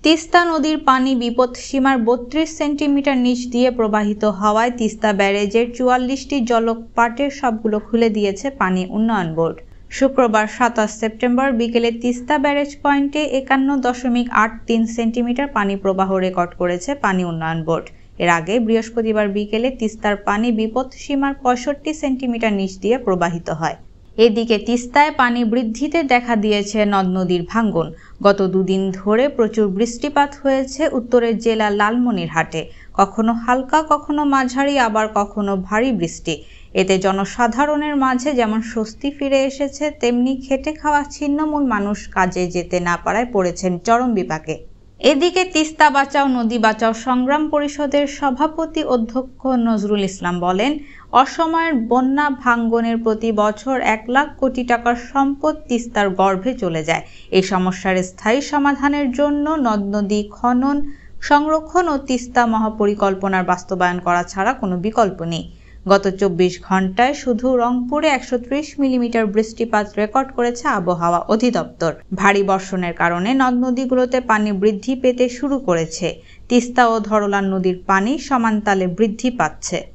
তিস্তা নদীর পানি বিপদসীমার ৩২ সেন্টিমিটার নিচ দিয়ে প্রবাহিত হওয়ায় তিস্তা ব্যারেজের ৪৪টি জলকপাটের সবগুলো খুলে দিয়েছে পানি উন্নয়ন বোর্ড। শুক্রবার ২৭ সেপ্টেম্বর বিকেলে তিস্তা ব্যারেজ পয়েন্টে ৫১.৮৩ সেন্টিমিটার পানি প্রবাহ রেকর্ড করেছে পানি উন্নয়ন বোর্ড। এর আগে বৃহস্পতিবার বিকেলে তিস্তার পানি বিপদসীমার ৬৫ সেন্টিমিটার নিচ দিয়ে প্রবাহিত হয়। এদিকে তিস্তায় পানি বৃদ্ধিতে দেখা দিয়েছে নদ-নদীর ভাঙন। গত দুদিন ধরে প্রচুর বৃষ্টিপাত হয়েছে উত্তরের জেলা লালমনিরহাটে। কখনো হালকা, কখনো মাঝারি, আবার কখনো ভারী বৃষ্টি। এতে জনসাধারণের মাঝে যেমন স্বস্তি ফিরে এসেছে, তেমনি খেটে খাওয়া ছিন্নমূল মানুষ কাজে যেতে না পারায় পড়েছেন চরম বিপাকে। এদিকে তিস্তা বাঁচাও নদী বাঁচাও সংগ্রাম পরিষদের সভাপতি অধ্যক্ষ নজরুল ইসলাম বলেন, অসময়ের বন্যা ভাঙনের প্রতি বছর ১ লাখ কোটি টাকার সম্পদ তিস্তার গর্ভে চলে যায়। এই সমস্যার স্থায়ী সমাধানের জন্য নদ-নদী খনন, সংরক্ষণ ও তিস্তা মহাপরিকল্পনার বাস্তবায়ন করা ছাড়া কোনো বিকল্প নেই। গত ২৪ ঘন্টায় শুধু রংপুরে ১৩০ মিলিমিটার বৃষ্টিপাত রেকর্ড করেছে আবহাওয়া অধিদপ্তর। ভারী বর্ষণের কারণে নদ-নদীগুলোতে পানি বৃদ্ধি পেতে শুরু করেছে। তিস্তা ও ধরলা নদীর পানি সমান তালে বৃদ্ধি পাচ্ছে।